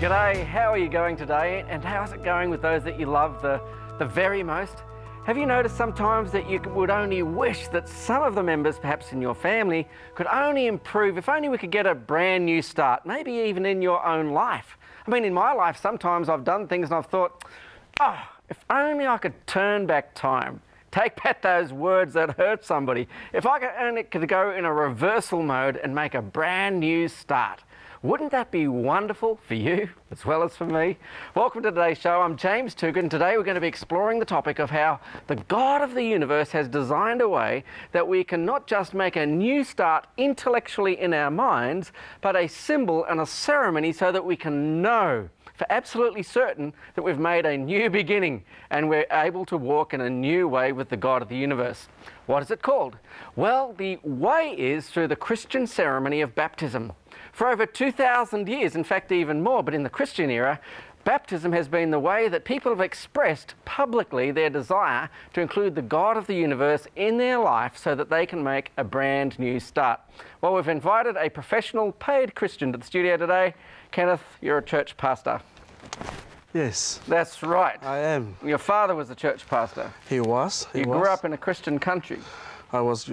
G'day, how are you going today? And how's it going with those that you love the very most? Have you noticed sometimes that you would only wish that some of the members, perhaps in your family, could only improve if only we could get a brand new start, maybe even in your own life? I mean, in my life, sometimes I've done things and I've thought, oh, if only I could turn back time. Take back those words that hurt somebody. If I could go in a reversal mode and make a brand new start. Wouldn't that be wonderful for you as well as for me? Welcome to today's show. I'm James Toogood, and today we're going to be exploring the topic of how the God of the universe has designed a way that we can not just make a new start intellectually in our minds, but a symbol and a ceremony so that we can know for absolutely certain that we've made a new beginning and we're able to walk in a new way with the God of the universe. What is it called? Well, the way is through the Christian ceremony of baptism. For over 2,000 years, in fact even more, but in the Christian era, baptism has been the way that people have expressed publicly their desire to include the God of the universe in their life so that they can make a brand new start. Well, we've invited a professional paid Christian to the studio today. Kenneth, you're a church pastor. Yes. That's right. I am. Your father was a church pastor. He was. You grew up in a Christian country. I was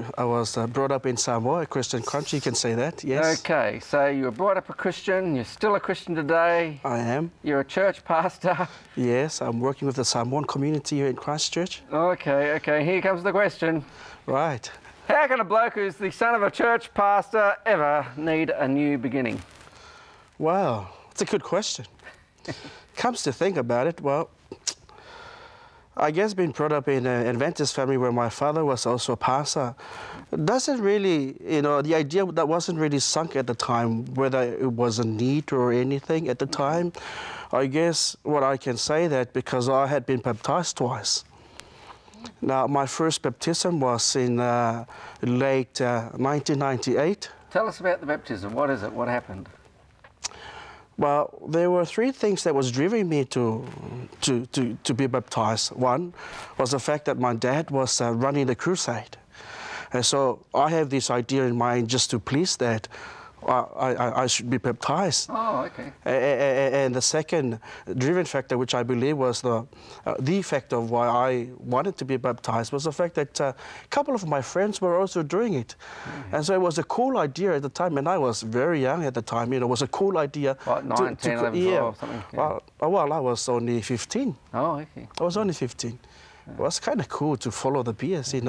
brought up in Samoa, a Christian country, you can say that, yes. Okay, so you were brought up a Christian, you're still a Christian today. I am. You're a church pastor. Yes, I'm working with the Samoan community here in Christchurch. Okay, here comes the question. Right. How can a bloke who's the son of a church pastor ever need a new beginning? Well, it's a good question. Comes to think about it, well, I guess being brought up in an Adventist family where my father was also a pastor doesn't really, the idea that wasn't really sunk at the time, whether it was a need or anything at the time. I guess what I can say that because I had been baptized twice. Now, my first baptism was in late 1998. Tell us about the baptism. What is it? What happened? Well, there were three things that was driving me to be baptized. One was the fact that my dad was running the crusade. And so I have this idea in mind just to please that. I should be baptized. Oh, okay. And the second driven factor, which I believe was the factor of why I wanted to be baptized, was the fact that a couple of my friends were also doing it. Mm-hmm. And so it was a cool idea at the time, and I was very young at the time. It was a cool idea. What, 9, 10, 11, 12, something? Yeah. Well, I was only 15. Oh, okay. I was only 15. It was kind of cool to follow the peers, and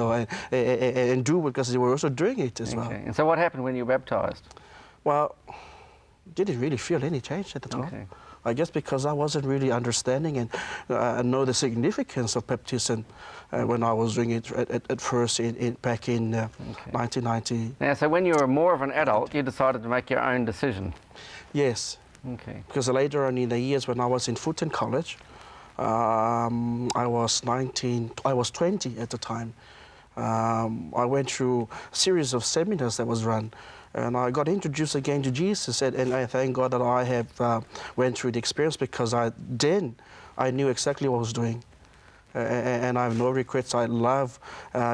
do it because they were also doing it as well. And so what happened when you were baptized? Well, didn't really feel any change at the time. Okay. I guess because I wasn't really understanding and know the significance of baptism when I was doing it at first back in 1990. Now, so when you were more of an adult, you decided to make your own decision? Yes. Okay. Because later on in the years when I was in Fulton College, I was 20 at the time. I went through a series of seminars that was run. And I got introduced again to Jesus, and I thank God that I have went through the experience because I knew exactly what I was doing. And I have no regrets. I love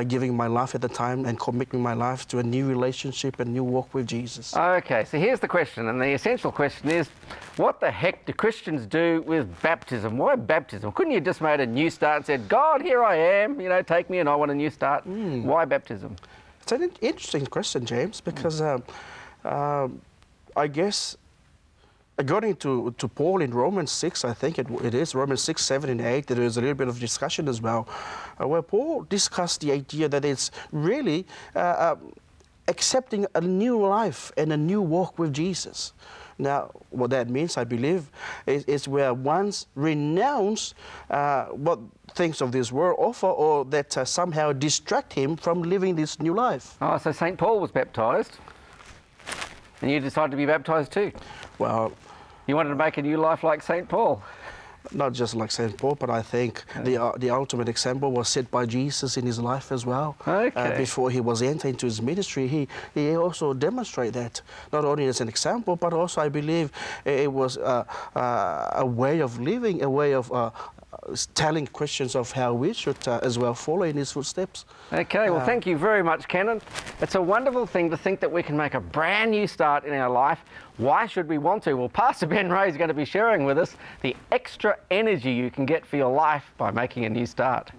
giving my life at the time and committing my life to a new relationship and new walk with Jesus. Okay, so here's the question, and the essential question is, what the heck do Christians do with baptism? Why baptism? Couldn't you just made a new start and said, God, here I am, take me and I want a new start? Why baptism? It's an interesting question, James, because I guess according to Paul in Romans 6, I think it is, Romans 6, 7 and 8, there is a little bit of discussion as well, where Paul discussed the idea that it's really accepting a new life and a new walk with Jesus. Now, what that means, I believe, is where one's renounce what things of this world offer or that somehow distract him from living this new life. Oh, so St. Paul was baptized, and you decided to be baptized too? Well... You wanted to make a new life like St. Paul? Not just like St. Paul, but I think the ultimate example was set by Jesus in his life as well. Okay. Before he was entered into his ministry, he also demonstrated that, not only as an example, but also I believe it was a way of living, a way of telling questions of how we should as well follow in his footsteps. Okay, well, thank you very much, Kenneth. It's a wonderful thing to think that we can make a brand new start in our life. Why should we want to? Well, Pastor Ben Ray is going to be sharing with us the extra energy you can get for your life by making a new start.